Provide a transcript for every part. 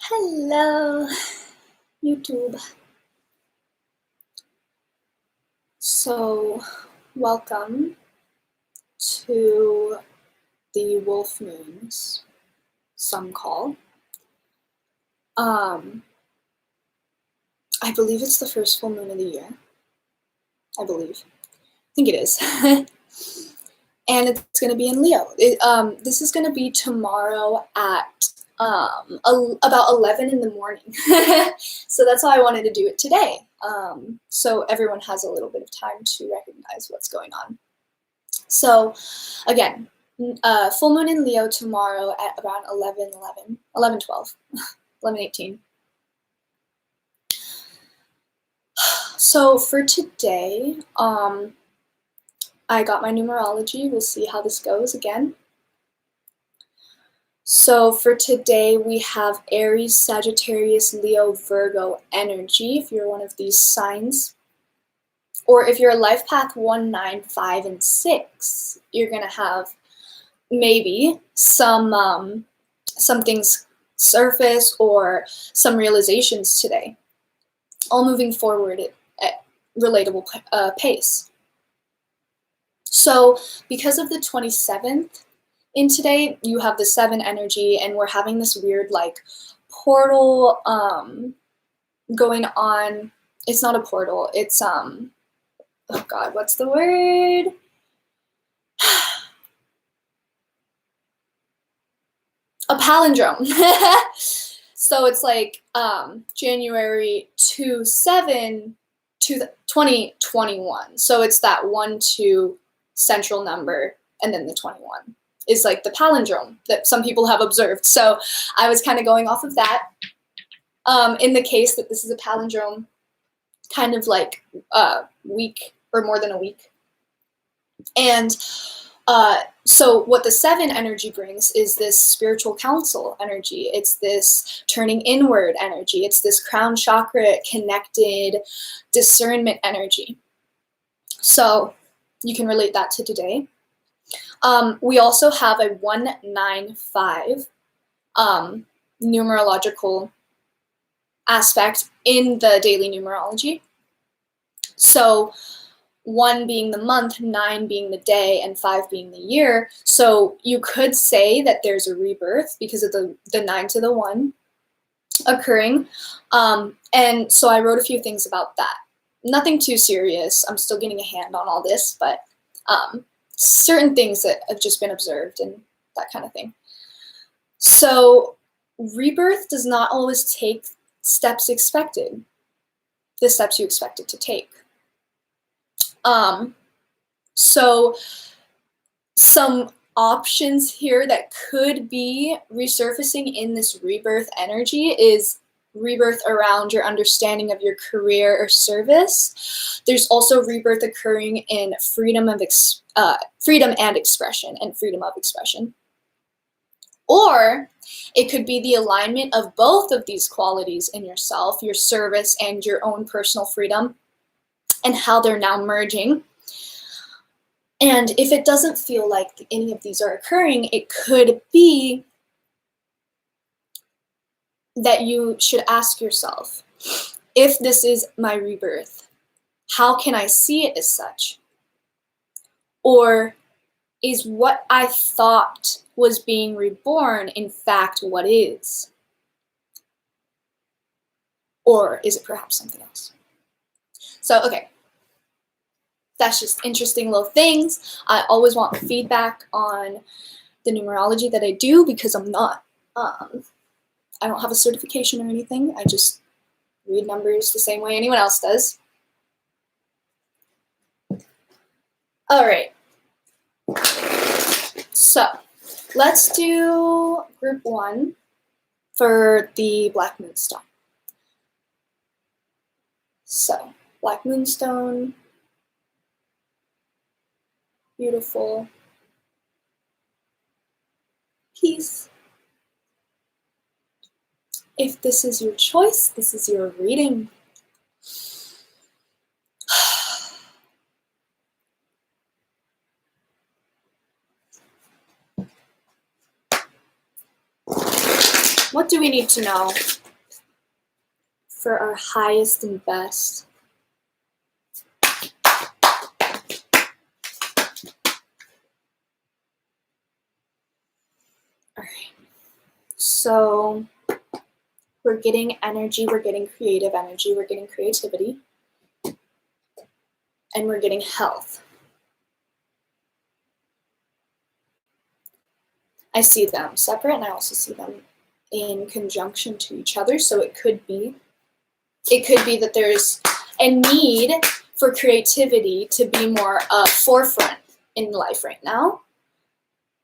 Hello, YouTube. So, welcome to the Wolf Moons, some call. I believe it's the first full moon of the year. I think it is. And it's going to be in Leo. This is going to be tomorrow at about 11 in the morning. So that's why I wanted to do it today. So everyone has a little bit of time to recognize what's going on. So again, full moon in Leo tomorrow at around 11:12, 11:18. So for today, I got my numerology. We'll see how this goes again. So for today, we have Aries, Sagittarius, Leo, Virgo energy, if you're one of these signs. Or if you're life path 1, 9, 5, and 6, you're going to have maybe some things surface or some realizations today, all moving forward at relatable pace. So because of the 27th in today, you have the 7 energy, and we're having this weird like portal going on. It's not a portal, it's oh god, what's the word? A palindrome. So it's like January 2/7 to 2021. So it's that 1-2 central number, and then the 21 is like the palindrome that some people have observed. So I was kind of going off of that. In the case that this is a palindrome, kind of like a week or more than a week. And so what the 7 energy brings is this spiritual counsel energy. It's this turning inward energy. It's this crown chakra connected discernment energy. So you can relate that to today. We also have a 195 numerological aspect in the daily numerology. So 1 being the month, 9 being the day, and 5 being the year. So you could say that there's a rebirth because of the 9 to the 1 occurring. And so I wrote a few things about that. Nothing too serious. I'm still getting a hand on all this, but certain things that have just been observed and that kind of thing. So rebirth does not always take steps expected, the steps you expect it to take. So some options here that could be resurfacing in this rebirth energy is rebirth around your understanding of your career or service. There's also rebirth occurring in freedom and expression and freedom of expression. Or it could be the alignment of both of these qualities in yourself, your service and your own personal freedom, and how they're now merging. And if it doesn't feel like any of these are occurring, it could be that you should ask yourself, if this is my rebirth, how can I see it as such? Or is what I thought was being reborn in fact what is? Or is it perhaps something else? So, okay. That's just interesting little things. I always want feedback on the numerology that I do because I'm not, I don't have a certification or anything. I just read numbers the same way anyone else does. All right. So let's do group 1 for the Black Moonstone. So Black Moonstone. Beautiful. Peace. If this is your choice, this is your reading. What do we need to know for our highest and best? All right. So we're getting energy, we're getting creative energy, we're getting creativity, and we're getting health. I see them separate, and I also see them in conjunction to each other. So it could be that there's a need for creativity to be more forefront in life right now.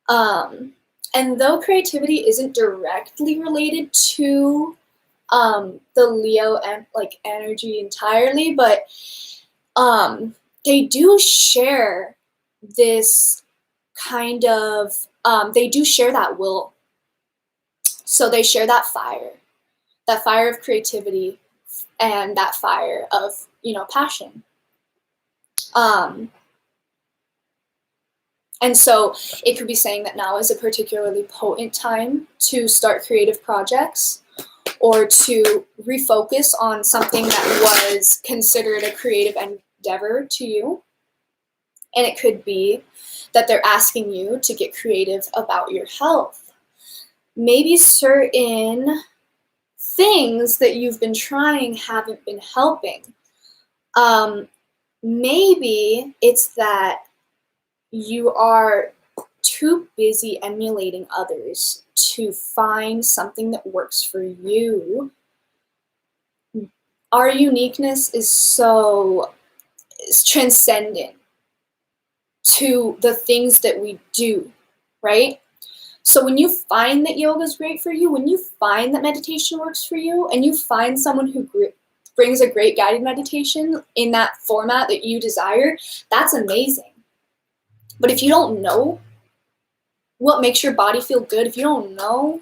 And though creativity isn't directly related to the Leo and like energy entirely, but they do share this kind of they do share that will. So they share that fire of creativity, and that fire of, passion. And so it could be saying that now is a particularly potent time to start creative projects or to refocus on something that was considered a creative endeavor to you. And it could be that they're asking you to get creative about your health. Maybe certain things that you've been trying haven't been helping. Maybe it's that you are too busy emulating others to find something that works for you. Our uniqueness is transcendent to the things that we do, right? So when you find that yoga is great for you, when you find that meditation works for you, and you find someone who brings a great guided meditation in that format that you desire, that's amazing. But if you don't know what makes your body feel good, if you don't know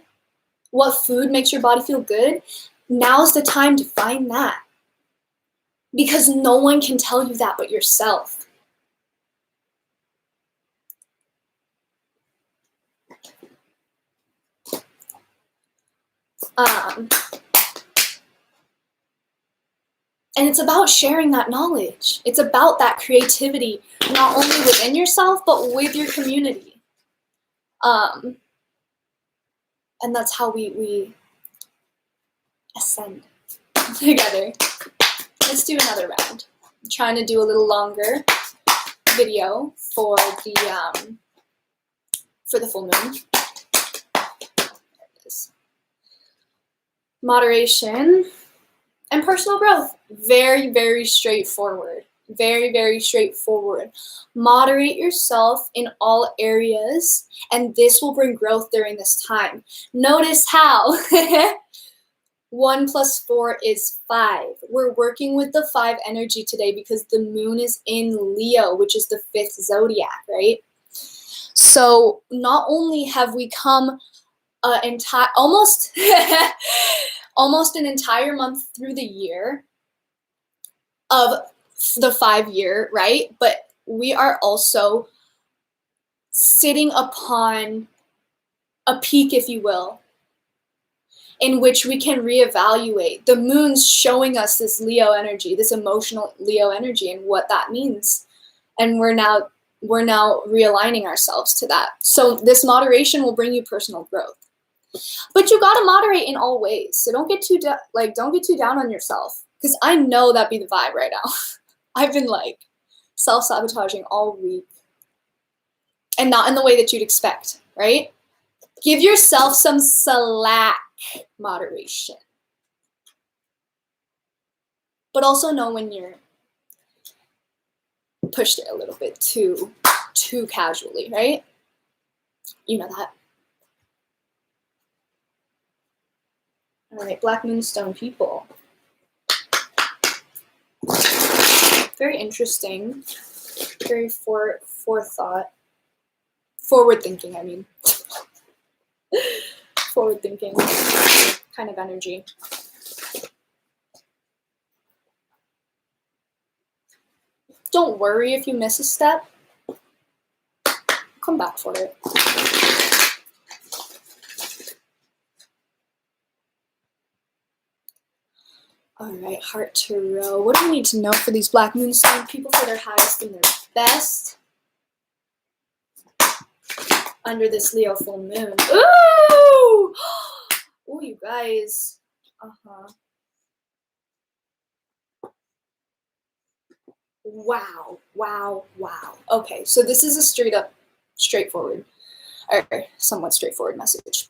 what food makes your body feel good, now's the time to find that. Because no one can tell you that but yourself. And it's about sharing that knowledge. It's about that creativity, not only within yourself, but with your community. And that's how we ascend together. Let's do another round. I'm trying to do a little longer video for the full moon. There it is. Moderation and personal growth. Very, very straightforward. Very, very straightforward. Moderate yourself in all areas, and this will bring growth during this time. Notice how 1 + 4 is 5. We're working with the 5 energy today because the moon is in Leo, which is the 5th zodiac, right? So not only have we come almost an entire month through the year of the 5-year, right? But we are also sitting upon a peak, if you will, in which we can reevaluate. The moon's showing us this Leo energy, this emotional Leo energy, and what that means. And we're now realigning ourselves to that. So this moderation will bring you personal growth. But you gotta moderate in all ways. So don't get too down on yourself. Because I know that'd be the vibe right now. I've been self-sabotaging all week. And not in the way that you'd expect, right? Give yourself some slack moderation. But also know when you're pushed it a little bit too casually, right? You know that. All right, Black Moonstone people. Very interesting. Very forward thinking, I mean. Forward thinking kind of energy. Don't worry if you miss a step. Come back for it. All right, Heart Tarot. What do we need to know for these Black Moonstone people for their highest and their best under this Leo full moon? Ooh! Ooh, you guys. Wow, wow, wow. Okay, so this is a straightforward, or somewhat straightforward message.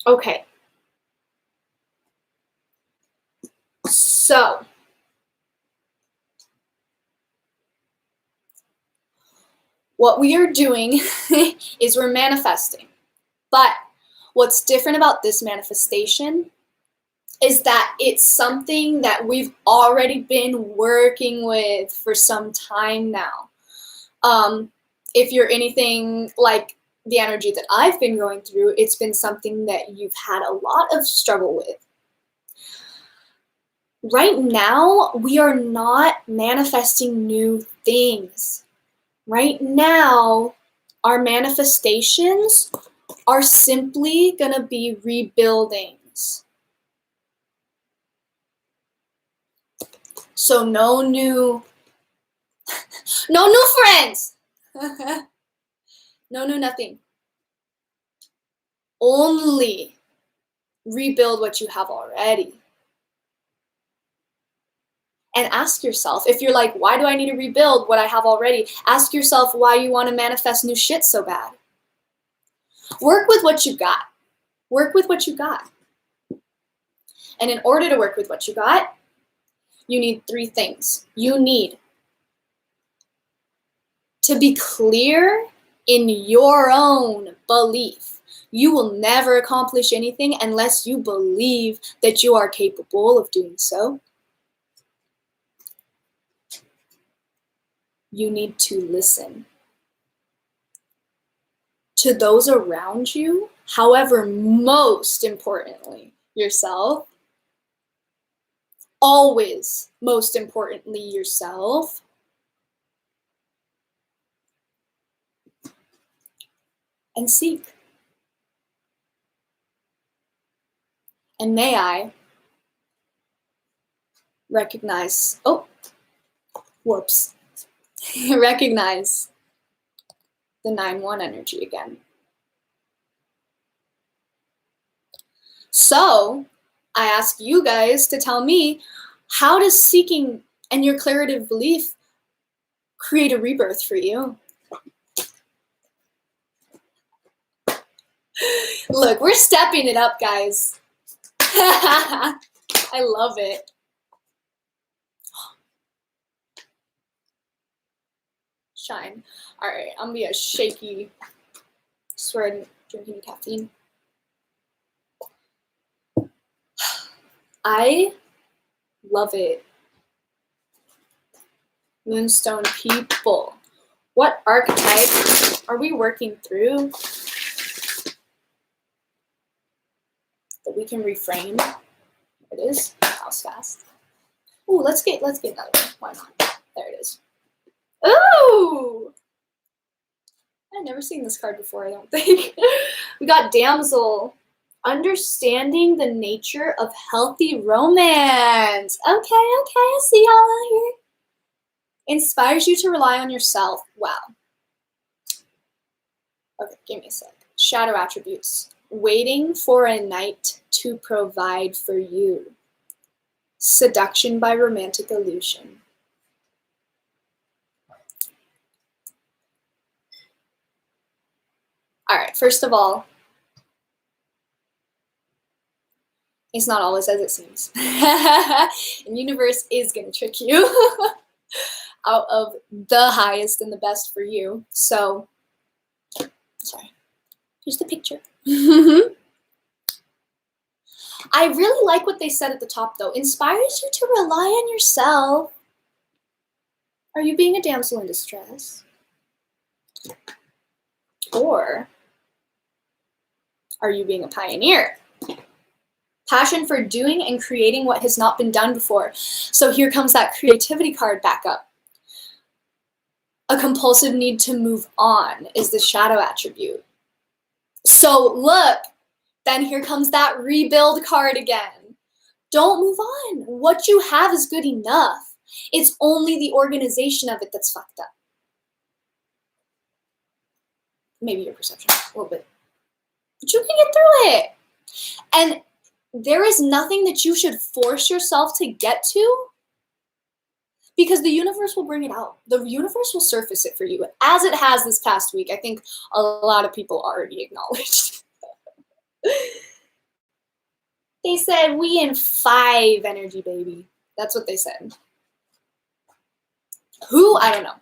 Okay. So, what we are doing is we're manifesting. But what's different about this manifestation is that it's something that we've already been working with for some time now. If you're anything like the energy that I've been going through, it's been something that you've had a lot of struggle with. Right now, we are not manifesting new things. Right now, our manifestations are simply going to be rebuildings. So no new friends. No new nothing. Only rebuild what you have already. And ask yourself, if you're like, why do I need to rebuild what I have already? Ask yourself why you want to manifest new shit so bad. Work with what you got. Work with what you got. And in order to work with what you got, you need 3 things. You need to be clear in your own belief. You will never accomplish anything unless you believe that you are capable of doing so. You need to listen to those around you, however, most importantly, yourself. Always, most importantly, yourself. And seek. And may I recognize, recognize the 9-1 energy again. So, I ask you guys to tell me, how does seeking and your clarity of belief create a rebirth for you? Look, we're stepping it up, guys. I love it. Shine. All right, I'm gonna be a shaky. Swear I'm drinking caffeine. I love it. Moonstone people, what archetype are we working through that we can reframe? It is. That was fast. Ooh, let's get another one. Why not? There it is. Ooh! I've never seen this card before, I don't think. We got Damsel. Understanding the nature of healthy romance. Okay, I see y'all out here. Inspires you to rely on yourself. Wow. Okay, give me a sec. Shadow attributes. Waiting for a knight to provide for you. Seduction by romantic illusion. All right, first of all, it's not always as it seems. And universe is going to trick you out of the highest and the best for you. So, sorry, here's the picture. I really like what they said at the top, though. Inspires you to rely on yourself. Are you being a damsel in distress? Or are you being a pioneer? Passion for doing and creating what has not been done before. So here comes that creativity card back up. A compulsive need to move on is the shadow attribute. So look, then here comes that rebuild card again. Don't move on. What you have is good enough. It's only the organization of it that's fucked up. Maybe your perception, a little bit. But you can get through it. And there is nothing that you should force yourself to get to, because the universe will bring it out. The universe will surface it for you, as it has this past week. I think a lot of people already acknowledged. They said, we in 5 energy, baby. That's what they said. Who? I don't know.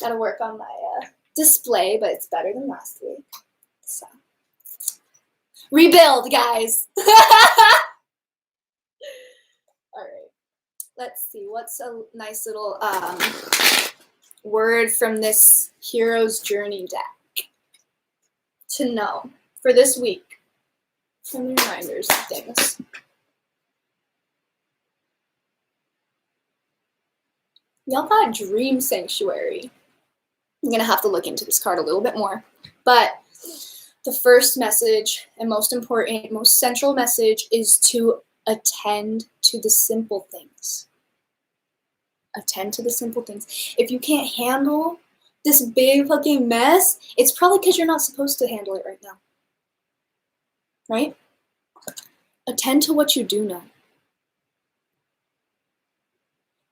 Gotta work on my display, but it's better than last week. So, rebuild, guys. All right. Let's see. What's a nice little word from this Hero's Journey deck to know for this week? Some reminders and things. Y'all got Dream Sanctuary. I'm going to have to look into this card a little bit more. But the first message and most important, most central message is to attend to the simple things. Attend to the simple things. If you can't handle this big fucking mess, it's probably because you're not supposed to handle it right now. Right? Attend to what you do know.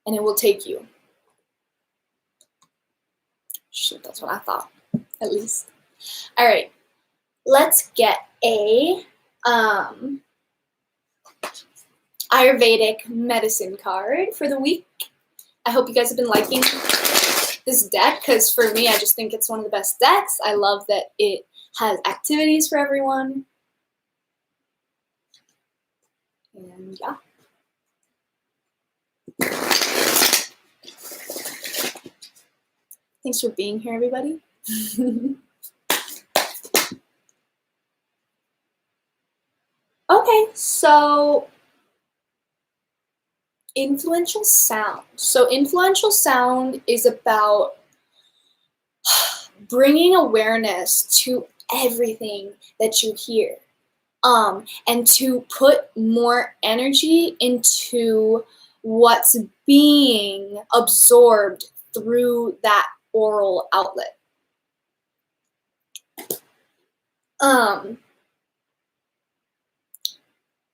And it will take you. Shit, that's what I thought, at least. All right, let's get a Ayurvedic medicine card for the week. I hope you guys have been liking this deck, because for me, I just think it's one of the best decks. I love that it has activities for everyone. And yeah. Thanks for being here, everybody. Okay, so influential sound. So influential sound is about bringing awareness to everything that you hear, and to put more energy into what's being absorbed through that oral outlet.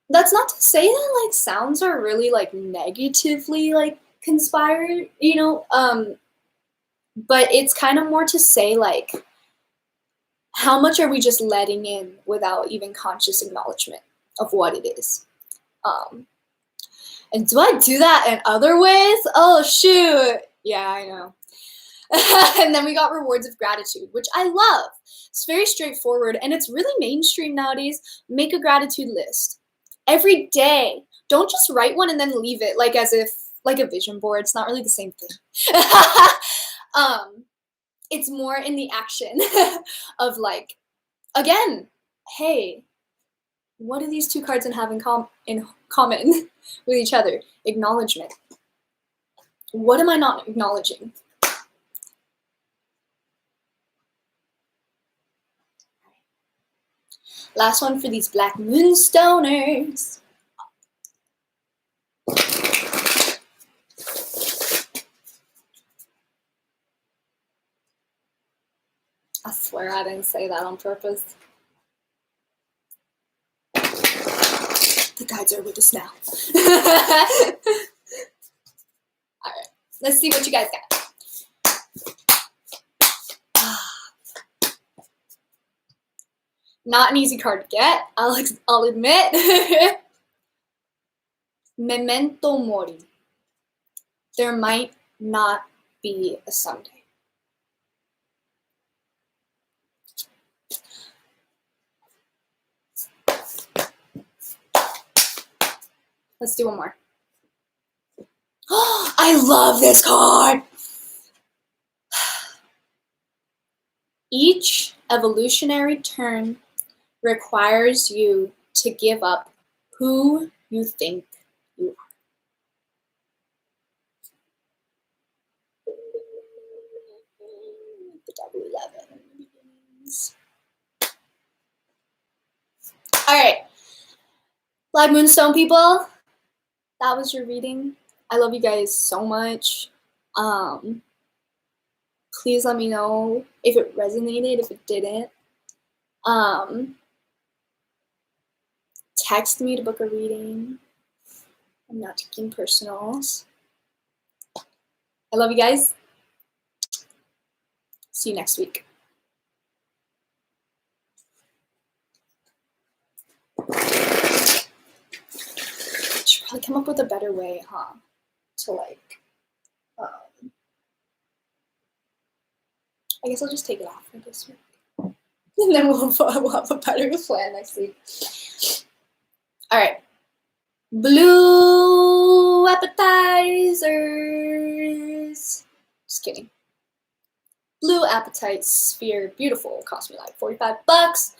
That's not to say that like sounds are really like negatively like conspired, you know, but it's kind of more to say like how much are we just letting in without even conscious acknowledgement of what it is. And do I do that in other ways? Oh shoot. Yeah, I know. And then we got rewards of gratitude, which I love. It's very straightforward and it's really mainstream nowadays. Make a gratitude list every day. Don't just write one and then leave it like as if like a vision board. It's not really the same thing. It's more in the action of like, again, hey, what do these two cards have in common with each other? Acknowledgement. What am I not acknowledging? Last one for these Black Moonstoners. I swear I didn't say that on purpose. The guides are with us now. All right, let's see what you guys got. Not an easy card to get, I'll admit. Memento mori. There might not be a someday. Let's do one more. Oh, I love this card. Each evolutionary turn requires you to give up who you think you are. The double 11 begins. Like Moonstone people, that was your reading. I love you guys so much. Please let me know if it resonated, if it didn't. Text me to book a reading. I'm not taking personals. I love you guys. See you next week. Should probably come up with a better way, huh? To like, I guess I'll just take it off for this week. And then we'll have a better plan next week. All right. Blue appetizers. Just kidding. Blue Apatite sphere. Beautiful. Cost me like $45.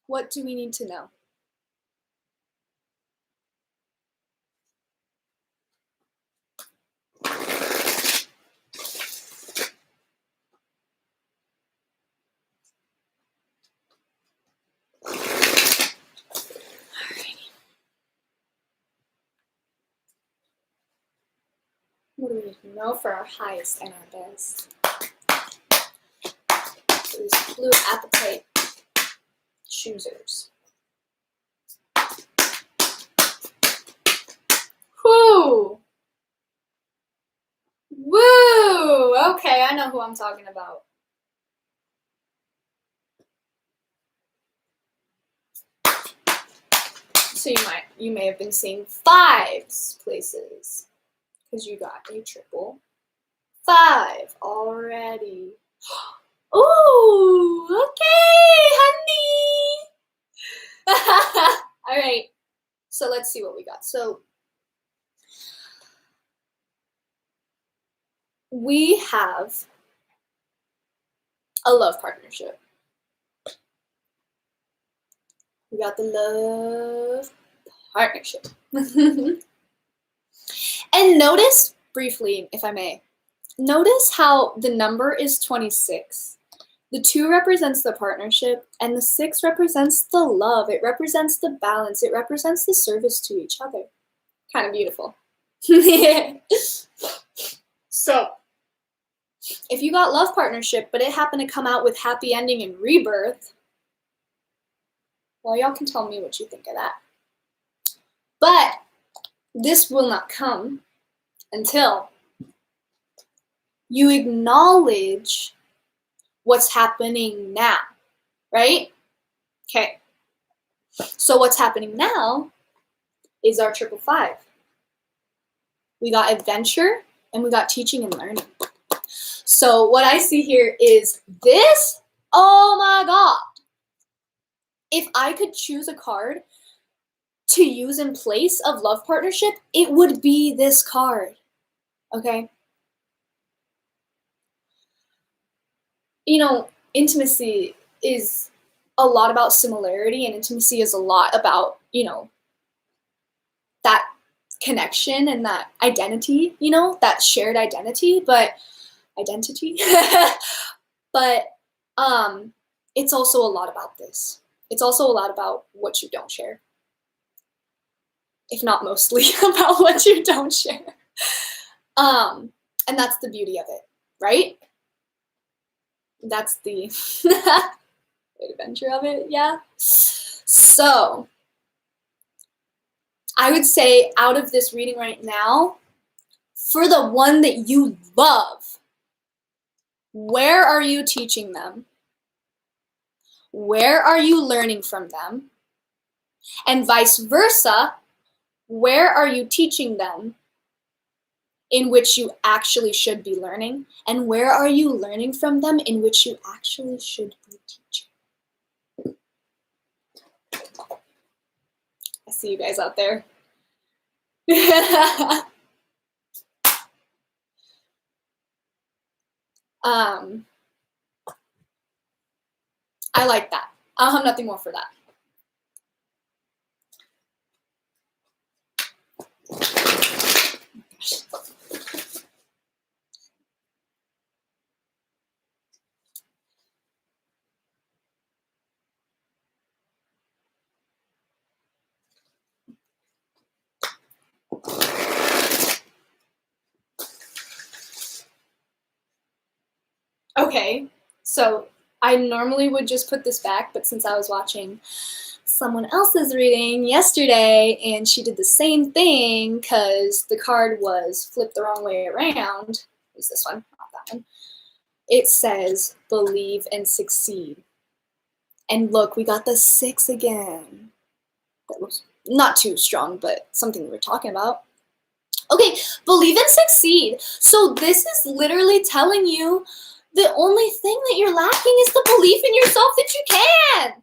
What do we need to know? What do we need to know for our highest and our best? These blue Apatite choosers. Whoo! Woo! Okay, I know who I'm talking about. So you may have been seeing 5s places because you got a triple 5 already. Ooh, okay, honey. All right, so let's see what we got. So we have a love partnership. We got the love partnership. And notice briefly, if I may, notice how the number is 26. The 2 represents the partnership, and the 6 represents the love. It represents the balance. It represents the service to each other. Kind of beautiful. So, if you got love partnership, but it happened to come out with happy ending and rebirth, well, y'all can tell me what you think of that. But this will not come until you acknowledge what's happening now, right? Okay. So what's happening now is our triple 5. We got adventure and we got teaching and learning. So what I see here is this. Oh my God. If I could choose a card to use in place of love partnership, it would be this card. Okay? You know, intimacy is a lot about similarity, and intimacy is a lot about, you know, that connection and that identity, you know, that shared identity, but it's also a lot about this. It's also a lot about what you don't share. If not mostly about what you don't share. And that's the beauty of it, right? That's the adventure of it, yeah. So, I would say out of this reading right now, for the one that you love, where are you teaching them? Where are you learning from them? And vice versa, where are you teaching them in which you actually should be learning? And where are you learning from them in which you actually should be teaching? I see you guys out there. I like that. I'll have nothing more for that. Okay, so I normally would just put this back, but since I was watching someone else's reading yesterday and she did the same thing because the card was flipped the wrong way around, is this one, not that one, it says believe and succeed. And look, we got the 6 again. That was not too strong, but something we were talking about. Okay, believe and succeed. So this is literally telling you the only thing that you're lacking is the belief in yourself that you can.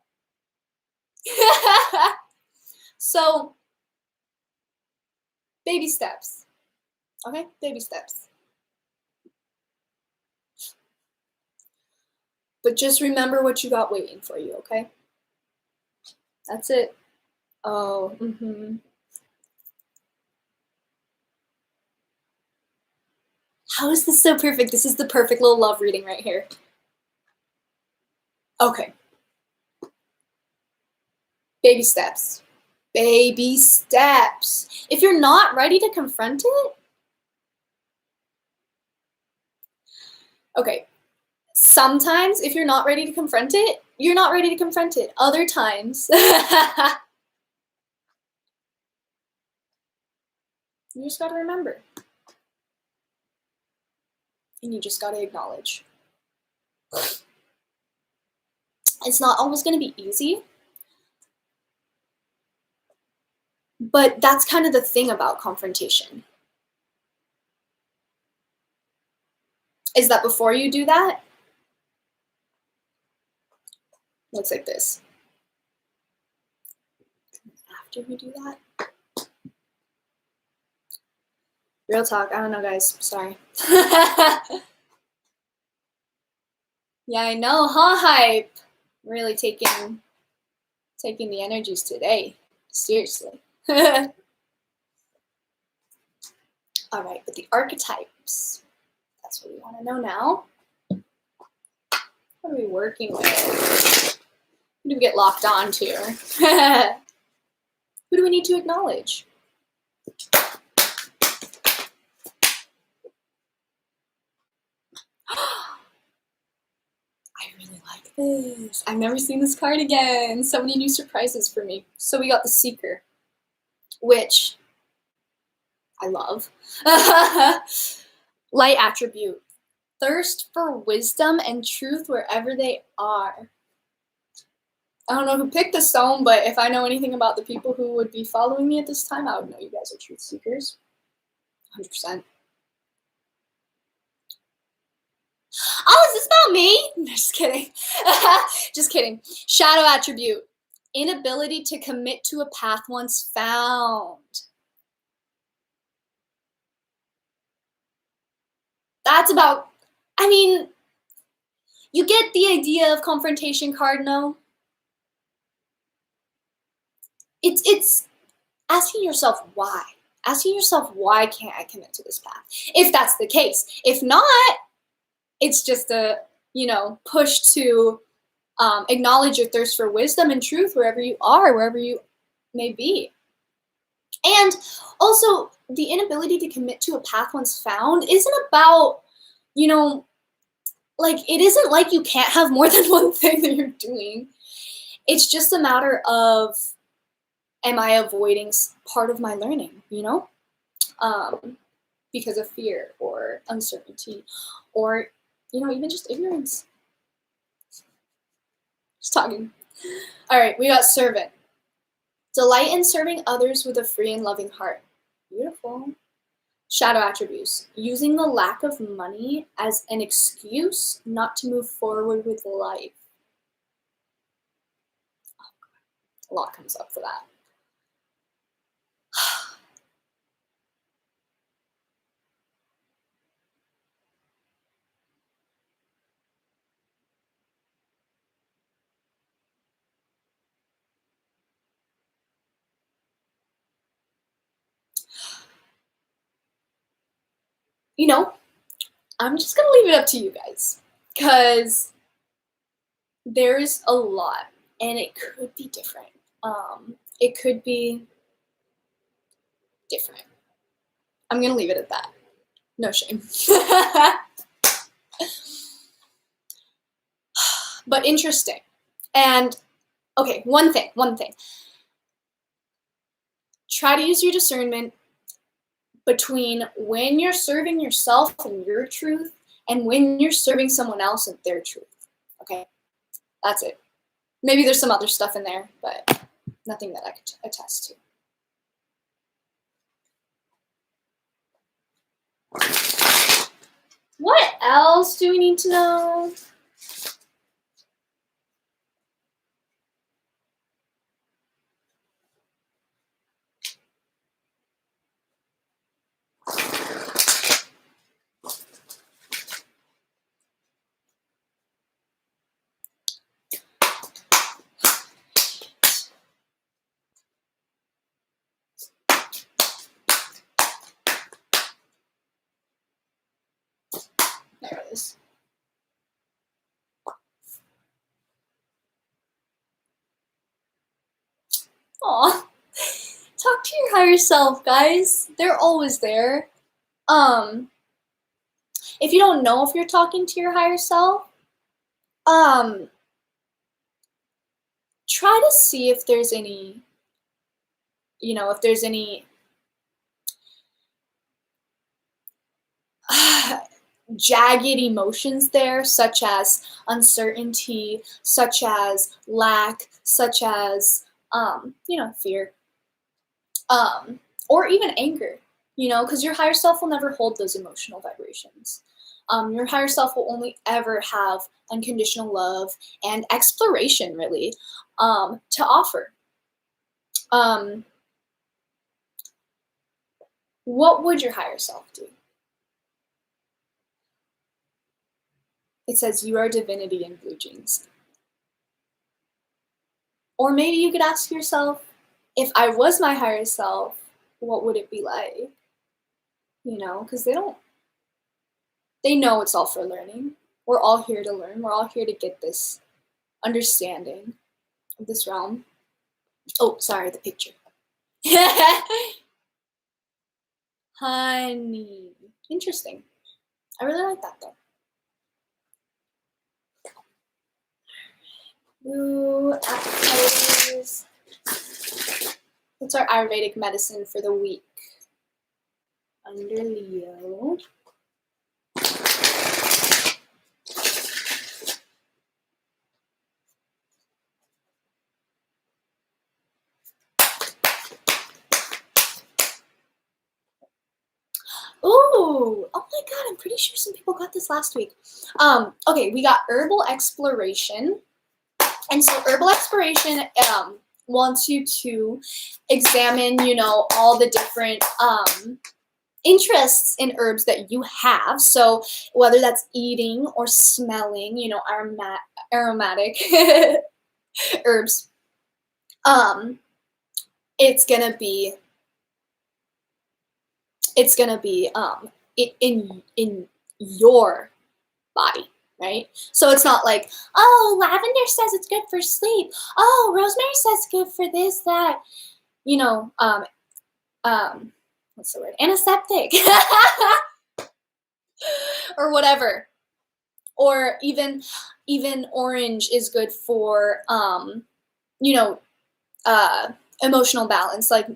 So, baby steps. Okay, baby steps. But just remember what you got waiting for you, okay? That's it. Oh, How is this so perfect? This is the perfect little love reading right here. Okay. Baby steps. Baby steps. If you're not ready to confront it, okay. Sometimes if you're not ready to confront it, you're not ready to confront it. Other times, you just gotta remember. And you just gotta acknowledge. It's not always gonna be easy, but that's kind of the thing about confrontation. Is that before you do that, looks like this. After you do that, real talk, I don't know, guys, sorry. Yeah, I know, huh, hype? Really taking the energies today, seriously. All right, but the archetypes, that's what we want to know now. What are we working with? Who do we get locked on to? Who do we need to acknowledge? I really like this. I've never seen this card again. So many new surprises for me. So we got the Seeker, which I love. Light attribute. Thirst for wisdom and truth wherever they are. I don't know who picked this stone, but if I know anything about the people who would be following me at this time, I would know you guys are truth seekers. 100%. Oh, is this about me? No, just kidding. Just kidding. Shadow attribute. Inability to commit to a path once found. That's about, I mean, you get the idea of confrontation card, no? It's asking yourself why. Asking yourself, why can't I commit to this path? If that's the case. If not, it's just a, push to acknowledge your thirst for wisdom and truth wherever you are, wherever you may be. And also, the inability to commit to a path once found isn't about, it isn't like you can't have more than one thing that you're doing. It's just a matter of, am I avoiding part of my learning, because of fear or uncertainty or, even just ignorance. Just talking. All right, we got servant. Delight in serving others with a free and loving heart. Beautiful. Shadow attributes. Using the lack of money as an excuse not to move forward with life. A lot comes up for that. I'm just going to leave it up to you guys because there's a lot and it could be different. It could be different. I'm going to leave it at that. No shame. But interesting. And okay, one thing. Try to use your discernment between when you're serving yourself and your truth and when you're serving someone else and their truth. Okay, that's it. Maybe there's some other stuff in there, but nothing that I could attest to. What else do we need to know? There it is. Aw. Talk to your higher self, guys. They're always there. If you don't know if you're talking to your higher self, try to see if there's any, if there's any jagged emotions there, such as uncertainty, such as lack, such as, fear, or even anger, because your higher self will never hold those emotional vibrations. Your higher self will only ever have unconditional love and exploration, really, to offer. What would your higher self do? It says, you are divinity in blue jeans. Or maybe you could ask yourself, if I was my higher self, what would it be like? Because they know it's all for learning. We're all here to learn. We're all here to get this understanding of this realm. Oh, sorry, the picture. Honey. Interesting. I really like that, though. Ooh, appetizers. What's our Ayurvedic medicine for the week? Under Leo. Ooh, oh my god, I'm pretty sure some people got this last week. Okay, we got herbal exploration. And so herbal exploration wants you to examine, all the different interests in herbs that you have. So whether that's eating or smelling, aromatic herbs, it's gonna be in your body. Right? So it's not like, oh, lavender says it's good for sleep. Oh, rosemary says it's good for this, that, what's the word? Antiseptic. Or whatever. Or even orange is good for, emotional balance, like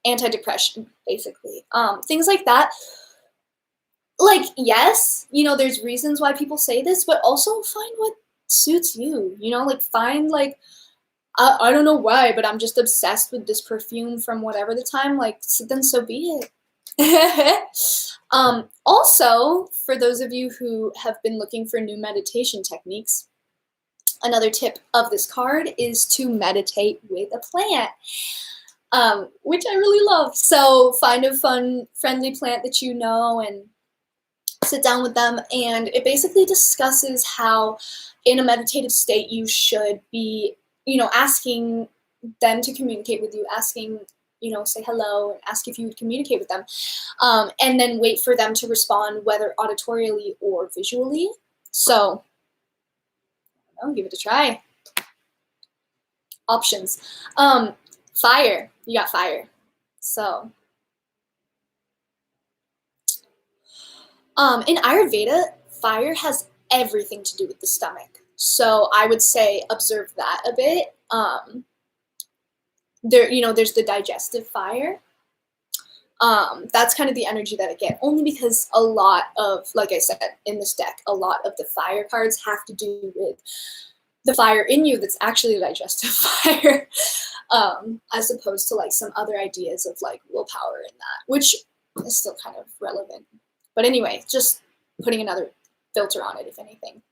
antidepressant, basically. Things like that. Like, yes, there's reasons why people say this, but also find what suits you, find, I don't know why, but I'm just obsessed with this perfume from whatever the time, then so be it. Also, for those of you who have been looking for new meditation techniques, another tip of this card is to meditate with a plant. Which I really love. So find a fun, friendly plant that you know and sit down with them, and it basically discusses how in a meditative state you should be, asking them to communicate with you, asking, say hello and ask if you would communicate with them, and then wait for them to respond, whether auditorially or visually. So, give it a try. Options. Fire. You got fire. So, in Ayurveda, fire has everything to do with the stomach. So I would say observe that a bit. There's the digestive fire. That's kind of the energy that I get, only because a lot of, like I said, in this deck, a lot of the fire cards have to do with the fire in you that's actually the digestive fire, as opposed to like some other ideas of like willpower in that, which is still kind of relevant. But anyway, just putting another filter on it, if anything.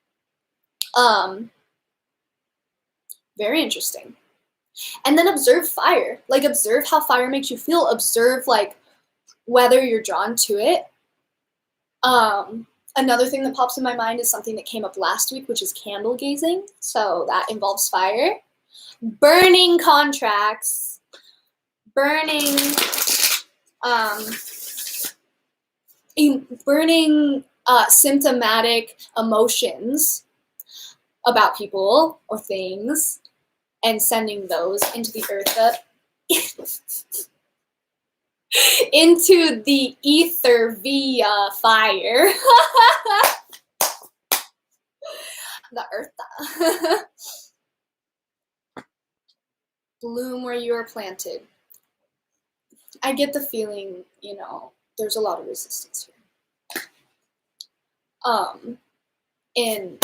Very interesting. And then observe fire. Like, observe how fire makes you feel. Observe like whether you're drawn to it. Another thing that pops in my mind is something that came up last week, which is candle gazing. So that involves fire. Burning contracts. Burning symptomatic emotions about people or things, and sending those into the earth, into the ether via fire. The earth. Bloom where you are planted. I get the feeling, there's a lot of resistance here. In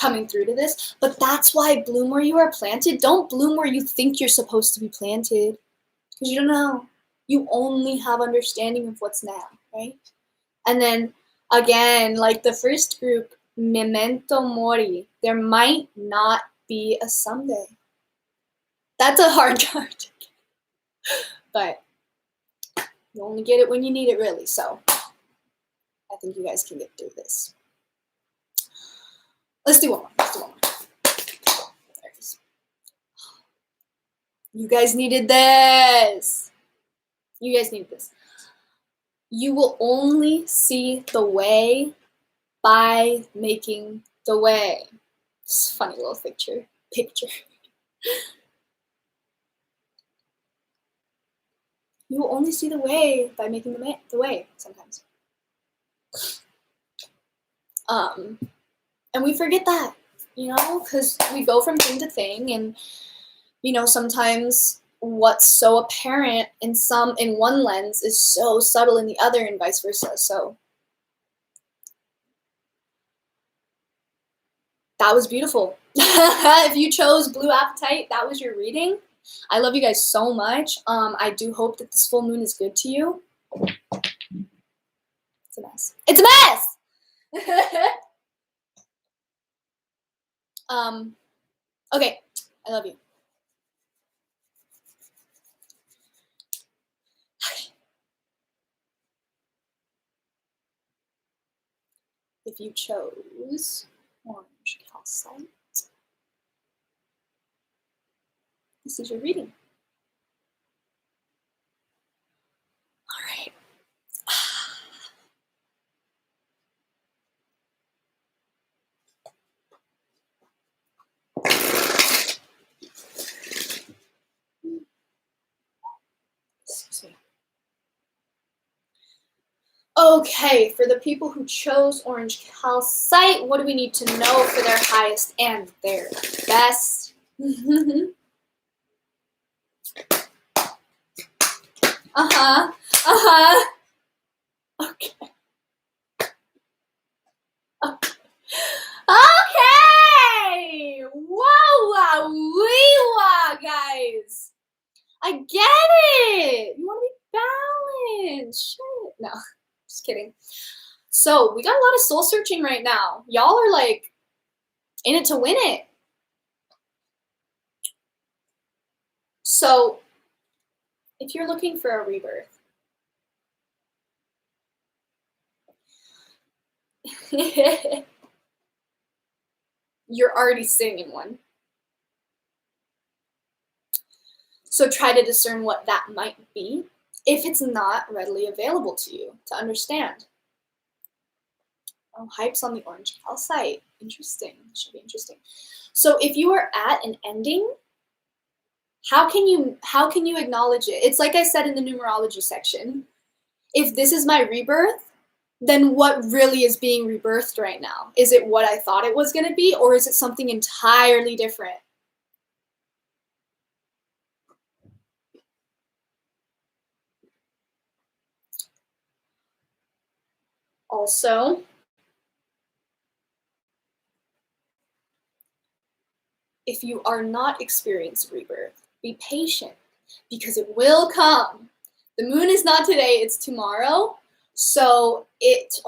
coming through to this, but that's why bloom where you are planted. Don't bloom where you think you're supposed to be planted, because you don't know. You only have understanding of what's now, right? And then again, like the first group, memento mori. There might not be a someday. That's a hard card to get, but you only get it when you need it, really. So I think you guys can get through this. Let's do one more. There it is. You guys needed this. You will only see the way by making the way. It's a funny little picture. You will only see the way by making the way sometimes. And we forget that, because we go from thing to thing, and, sometimes what's so apparent in one lens is so subtle in the other, and vice versa. So that was beautiful. If you chose Blue Apatite, that was your reading. I love you guys so much. I do hope that this full moon is good to you. It's a mess. It's a mess! Okay, I love you. If you chose orange calcite, this is your reading. All right. Okay, for the people who chose orange calcite, what do we need to know for their highest and their best? Okay. Okay! Wow, wee-wah, guys. I get it. You want to be balanced. Shit. No, just kidding. So we got a lot of soul searching right now. Y'all are like in it to win it. So if you're looking for a rebirth, you're already sitting in one. So try to discern what that might be if it's not readily available to you to understand. Oh, hypes on the orange calcite. Interesting. Should be interesting. So if you are at an ending, how can you acknowledge it? It's like I said in the numerology section. If this is my rebirth, then what really is being rebirthed right now? Is it what I thought it was going to be, or is it something entirely different? Also, if you are not experiencing rebirth, be patient because it will come. The moon is not today, it's tomorrow. So it's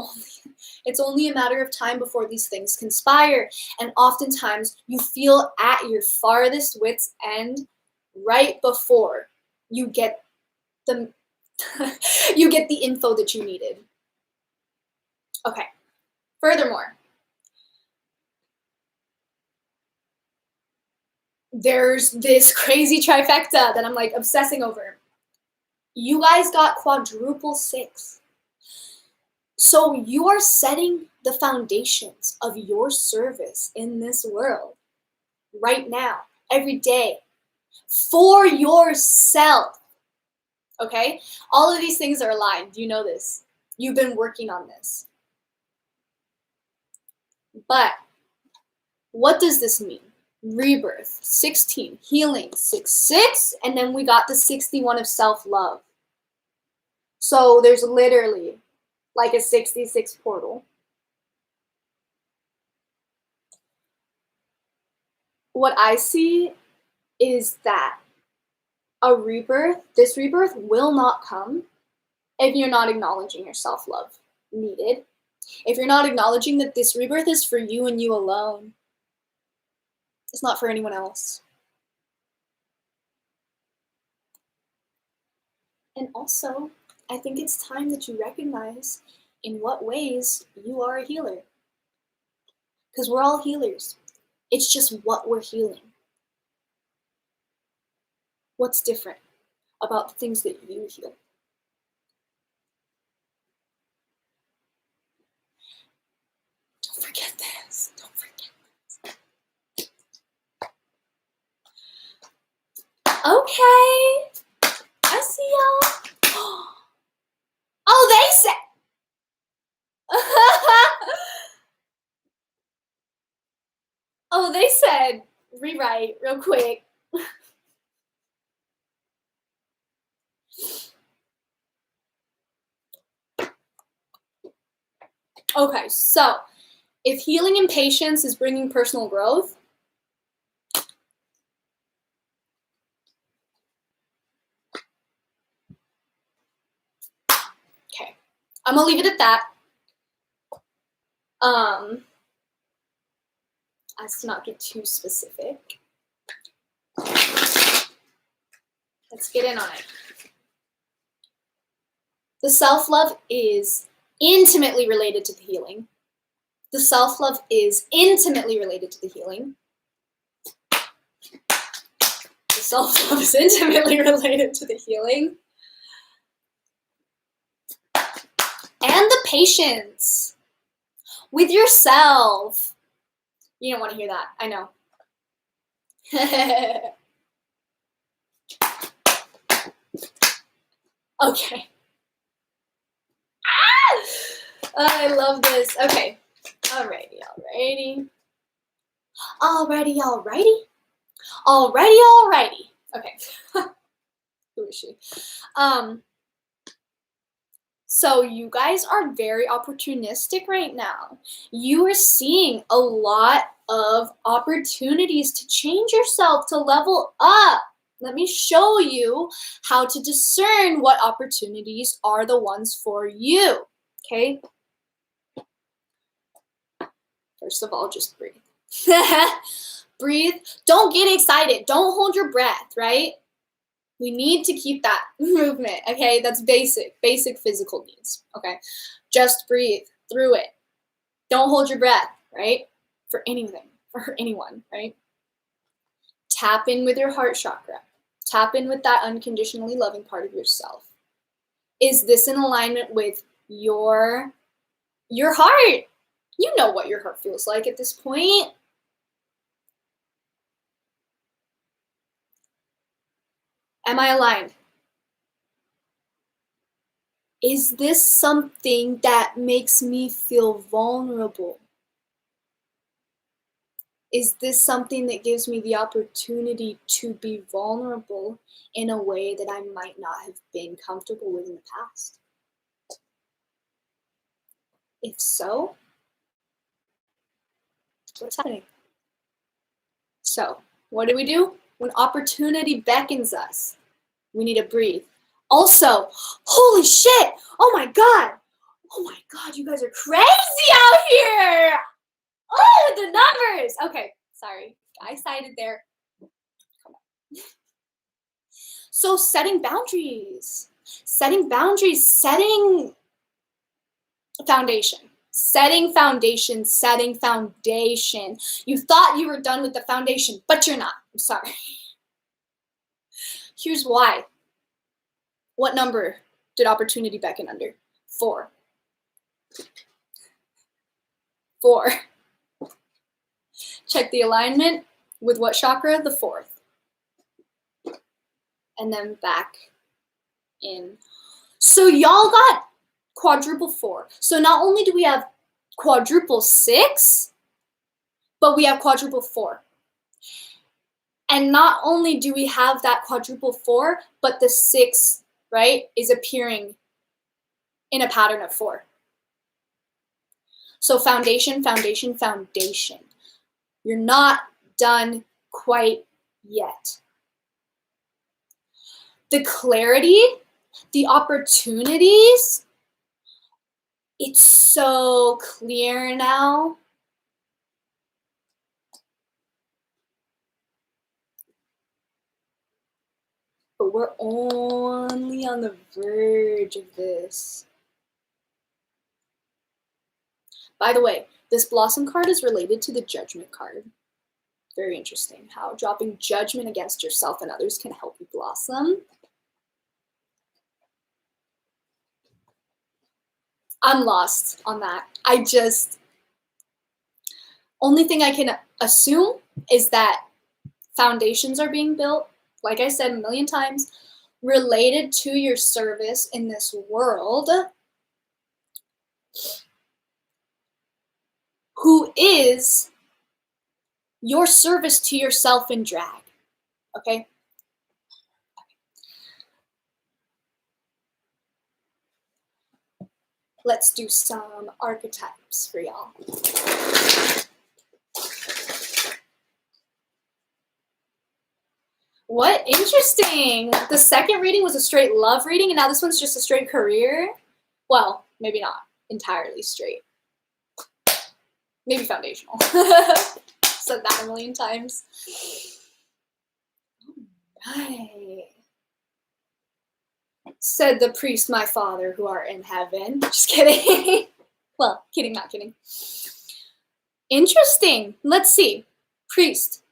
only a matter of time before these things conspire. And oftentimes you feel at your farthest wit's end right before you get the you get the info that you needed. Okay. Furthermore, there's this crazy trifecta that I'm like obsessing over. You guys got quadruple 6. So you are setting the foundations of your service in this world right now, every day, for yourself. Okay? All of these things are aligned. You know this. You've been working on this. But what does this mean? Rebirth, 16, healing, 6, and then we got the 61 of self-love. So there's literally like a 66 portal. What I see is that this rebirth will not come if you're not acknowledging your self-love needed. If you're not acknowledging that this rebirth is for you and you alone. It's not for anyone else. And also, I think it's time that you recognize in what ways you are a healer. Because we're all healers. It's just what we're healing. What's different about the things that you heal? Don't forget this. Don't forget this. Okay. I see y'all. Oh, they said. Oh, they said rewrite real quick. Okay, so if healing and patience is bringing personal growth, okay, I'm gonna leave it at that. As to not get too specific. Let's get in on it. The self-love is intimately related to the healing. The self-love is intimately related to the healing. The self-love is intimately related to the healing. And the patience with yourself. You don't want to hear that, I know. Okay. I love this. Okay. Alrighty. Okay. Who is she? So you guys are very opportunistic right now. You are seeing a lot of opportunities to change yourself, to level up. Let me show you how to discern what opportunities are the ones for you. Okay? First of all, just breathe. Breathe. Don't get excited. Don't hold your breath, right? We need to keep that movement, okay? That's basic physical needs, okay? Just breathe through it. Don't hold your breath, right? For anything, for anyone, right? Tap in with your heart chakra. Tap in with that unconditionally loving part of yourself. Is this in alignment with your heart? You know what your heart feels like at this point. Am I aligned? Is this something that makes me feel vulnerable? Is this something that gives me the opportunity to be vulnerable in a way that I might not have been comfortable with in the past? If so, what's happening? So, what do? When opportunity beckons us, we need to breathe. Also, holy shit! Oh my god! Oh my god, you guys are crazy out here! Oh, the numbers! Okay, sorry. I cited there. Come on. So setting boundaries. Setting boundaries, setting foundation. Setting foundation, setting foundation. You thought you were done with the foundation, but you're not. I'm sorry. Here's why. What number did opportunity beckon under? 4. 4. Check the alignment with what chakra? The 4th. And then back in. So y'all got quadruple 4. So not only do we have quadruple 6, but we have quadruple 4. And not only do we have that quadruple 4, but the 6, right, is appearing in a pattern of 4. So foundation, foundation, foundation. You're not done quite yet. The clarity, the opportunities, it's so clear now. But we're only on the verge of this. By the way, this Blossom card is related to the Judgment card. Very interesting how dropping judgment against yourself and others can help you blossom. I'm lost on that. Only thing I can assume is that foundations are being built, like I said a million times, related to your service in this world, who is your service to yourself in drag, okay? Let's do some archetypes for y'all. What interesting. The second reading was a straight love reading, and now this one's just a straight career. Well, maybe not entirely straight. Maybe foundational. Said that a million times. All right. Said the priest, my father, who art in heaven. Just kidding. Well, kidding, not kidding. Interesting. Let's see. Priest.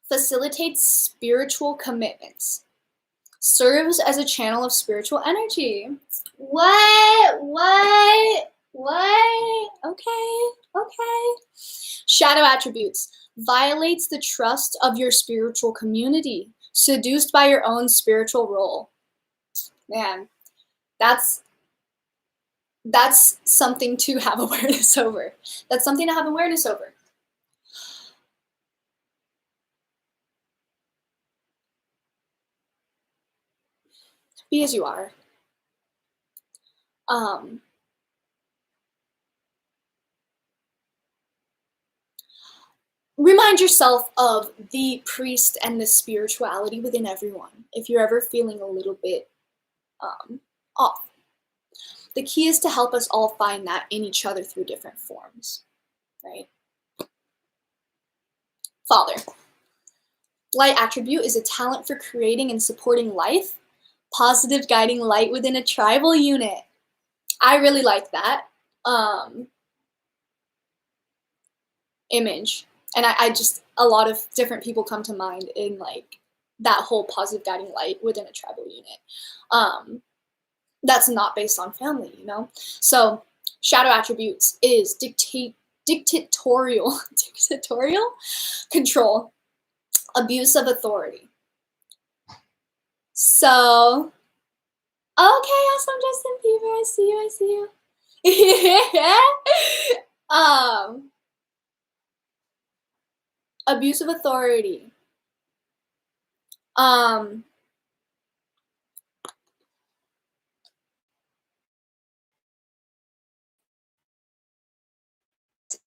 Facilitates spiritual commitments. Serves as a channel of spiritual energy. What? Okay. Shadow attributes. Violates the trust of your spiritual community. Seduced by your own spiritual role. Man, that's something to have awareness over. That's something to have awareness over. Be as you are. Remind yourself of the priest and the spirituality within everyone if you're ever feeling a little bit off. The key is to help us all find that in each other through different forms, right? Father. Light attribute is a talent for creating and supporting life. Positive guiding light within a tribal unit. I really like that image. And I just, a lot of different people come to mind in like that whole positive guiding light within a tribal unit. That's not based on family, you know? So shadow attributes is dictatorial control, abuse of authority. So, okay, awesome, Justin, see you, I see you. Abuse of authority.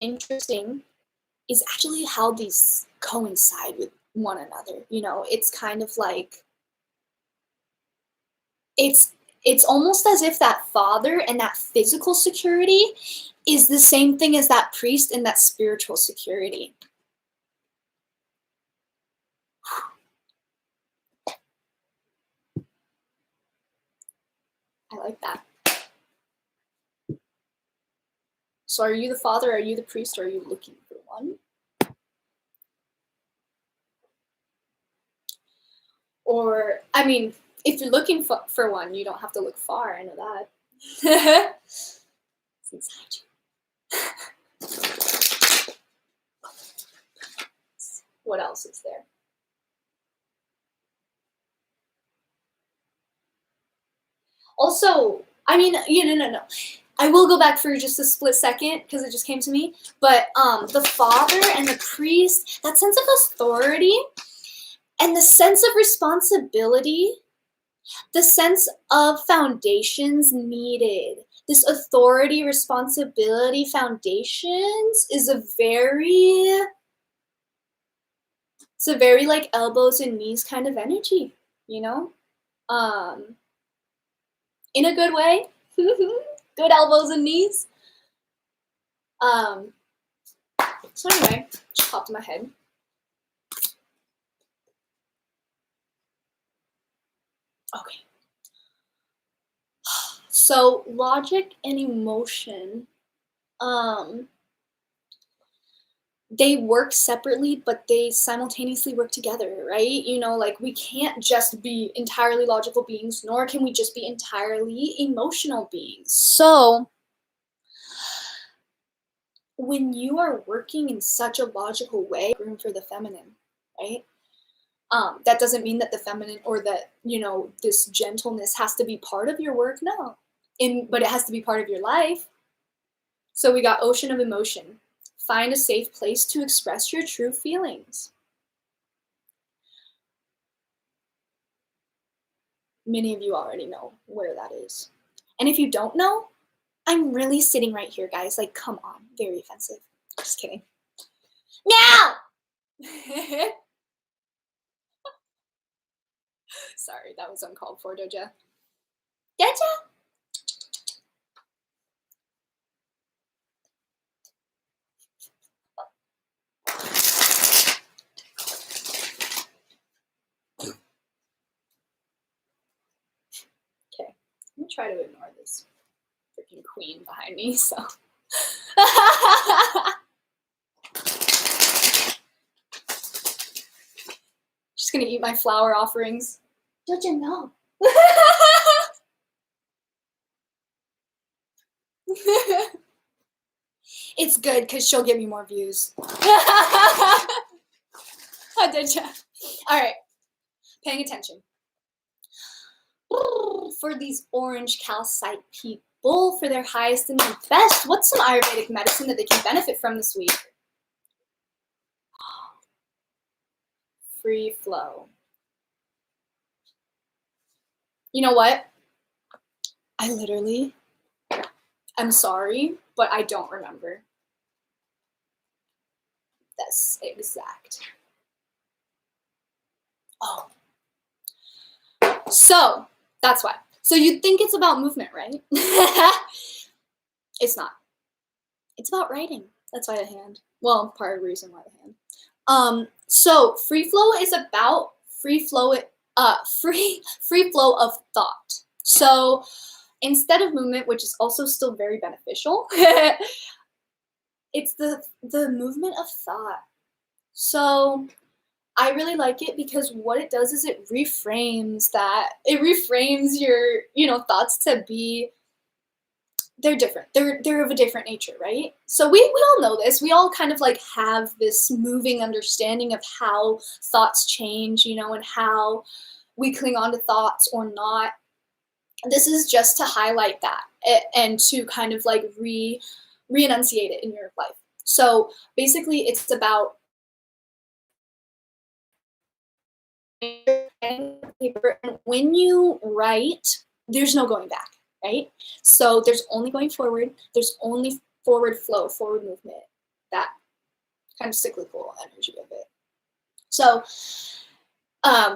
Interesting is actually how these coincide with one another. You know, it's kind of like it's almost as if that father and that physical security is the same thing as that priest and that spiritual security. I like that. So are you the father, are you the priest, or are you looking for one? Or, I mean, if you're looking for one, you don't have to look far, I know that. It's inside you. What else is there? Also, I mean, no. I will go back for just a split second because it just came to me. But the father and the priest, that sense of authority and the sense of responsibility, the sense of foundations needed. This authority, responsibility, foundations is a very like elbows and knees kind of energy, you know? In a good way. Good elbows and knees. So anyway, just popped in my head. Okay. So logic and emotion, they work separately, but they simultaneously work together, right? You know, like we can't just be entirely logical beings, nor can we just be entirely emotional beings. So when you are working in such a logical way, room for the feminine, right? That doesn't mean that the feminine or that, you know, this gentleness has to be part of your work. No. But it has to be part of your life. So we got ocean of emotion. Find a safe place to express your true feelings. Many of you already know where that is. And if you don't know, I'm really sitting right here, guys. Like, come on. Very offensive. Just kidding. Meow! Sorry, that was uncalled for, Doja. Doja? Okay, I'm gonna try to ignore this freaking queen behind me, so. Just gonna eat my flower offerings. Doja, no. It's good because she'll give me more views. Oh, Doja. All right, paying attention. For these orange calcite people, for their highest and their best, what's some Ayurvedic medicine that they can benefit from this week? Free flow. You know what? I'm sorry, but I don't remember. That's exact. Oh. So, that's why. So you think it's about movement, right? It's not. It's about writing. That's why the hand. Well, part of the reason why the hand. So free flow is about free flow of thought. So instead of movement, which is also still very beneficial, it's the movement of thought. So I really like it because what it does is it reframes your, thoughts to be, they're different. They're of a different nature, right? So we all know this. We all kind of like have this moving understanding of how thoughts change, and how we cling on to thoughts or not. This is just to highlight that and to kind of like re-enunciate it in your life. So basically it's about paper, and when you write, there's no going back, right? So there's only going forward, there's only forward flow, forward movement, that kind of cyclical energy of it. So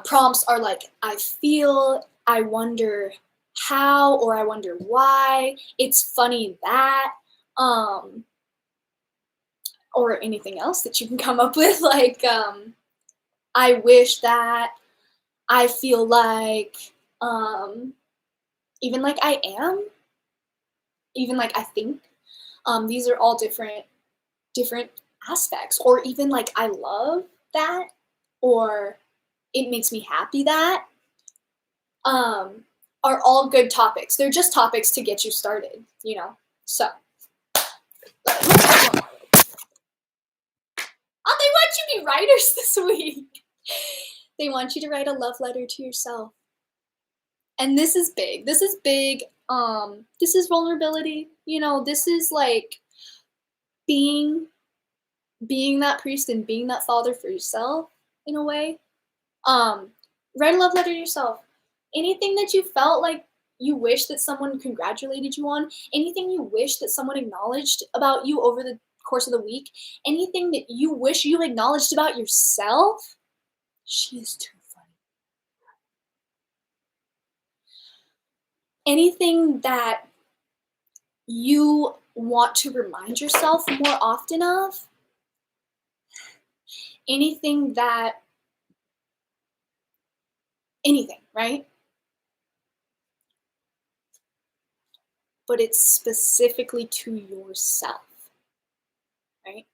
prompts are like, I feel, I wonder how, or I wonder why, it's funny that, or anything else that you can come up with, like, I wish that, I feel like, even like I am, even like I think. These are all different aspects, or even like I love that, or it makes me happy that, are all good topics. They're just topics to get you started, you know? So, oh, they want you to be writers this week. They want you to write a love letter to yourself. And this is big. This is big. This is vulnerability. You know, this is like being that priest and being that father for yourself in a way. Write a love letter to yourself. Anything that you felt like you wish that someone congratulated you on, anything you wish that someone acknowledged about you over the course of the week, anything that you wish you acknowledged about yourself. She is too funny. Anything that you want to remind yourself more often of, anything, right? But it's specifically to yourself, right?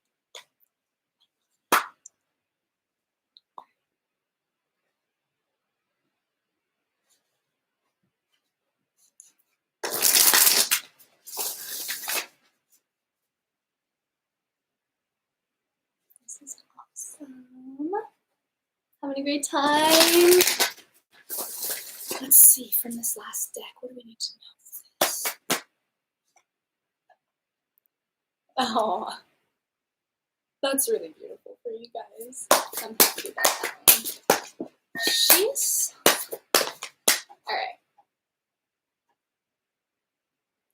This is awesome. Having a great time. Let's see from this last deck. What do we need to know for this? Oh, that's really beautiful for you guys. I'm happy about that one. She's all right.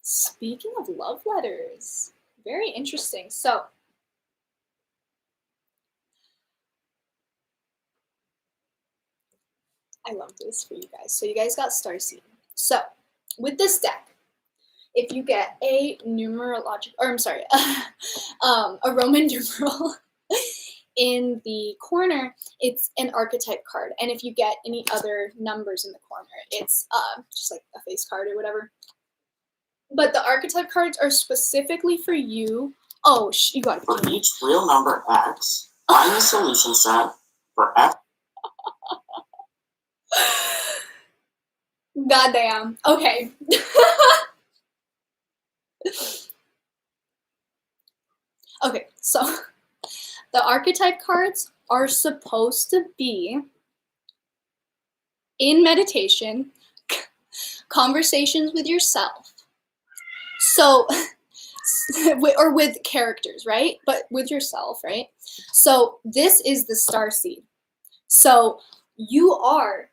Speaking of love letters, very interesting. So, I love this for you guys. So you guys got Starseed. So, with this deck, if you get a numerological, or I'm sorry, a Roman numeral in the corner, it's an archetype card. And if you get any other numbers in the corner, it's just like a face card or whatever. But the archetype cards are specifically for you. Oh, you got it. For each real number x, find the solution set for x. Goddamn. Okay. Okay, so the archetype cards are supposed to be in meditation, conversations with yourself. So, or with characters, right? But with yourself, right? So this is the starseed. So you are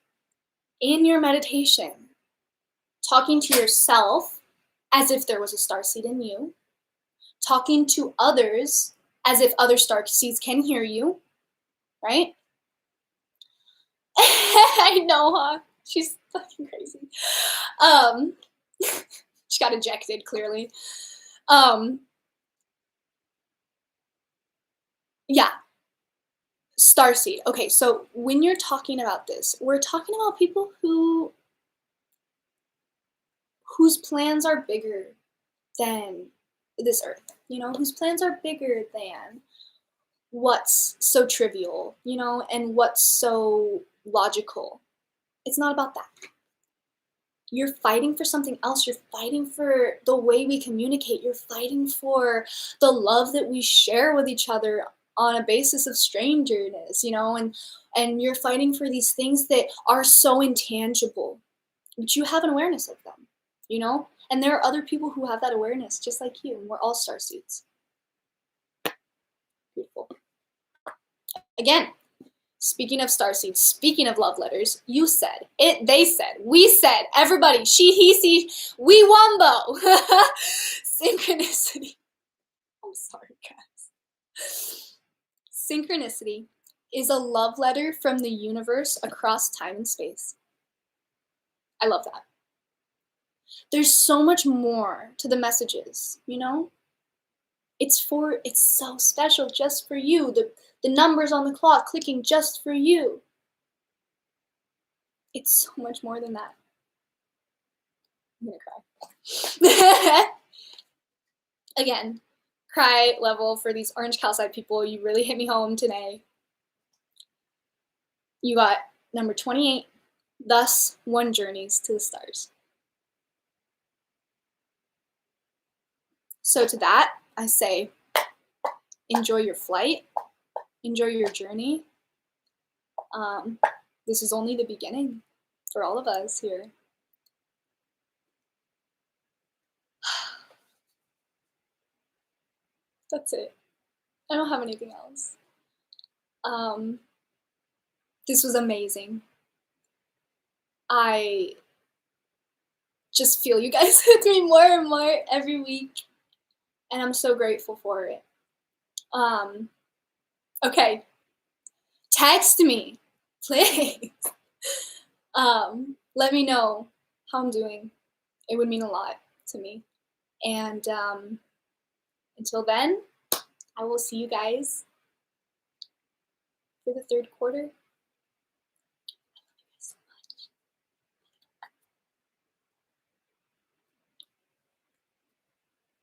in your meditation talking to yourself as if there was a starseed in you, talking to others as if other starseeds can hear you, right? I know, huh? She's fucking crazy. She got ejected, clearly. Yeah. Starseed. Okay, so when you're talking about this, we're talking about people whose plans are bigger than this earth, you know, whose plans are bigger than what's so trivial, you know, and what's so logical. It's not about that. You're fighting for something else. You're fighting for the way we communicate. You're fighting for the love that we share with each other on a basis of strangeness, you know, and you're fighting for these things that are so intangible. but you have an awareness of them, you know? And there are other people who have that awareness just like you, and we're all starseeds. Beautiful. Again, speaking of starseeds, speaking of love letters, you said, it, they said, we said, everybody, she, he, she, we wumbo. Synchronicity. I'm sorry, guys. Synchronicity is a love letter from the universe across time and space. I love that. There's so much more to the messages, you know? It's so special just for you. The numbers on the clock clicking just for you. It's so much more than that. I'm gonna cry. Again, cry level for these orange calcite people. You really hit me home today. You got number 28, thus one journeys to the stars. So to that, I say, enjoy your flight, enjoy your journey. This is only the beginning for all of us here. That's it. I don't have anything else. This was amazing. I just feel you guys with me more and more every week, and I'm so grateful for it. Okay, text me, please. Let me know how I'm doing. It would mean a lot to me. And until then, I will see you guys for the third quarter.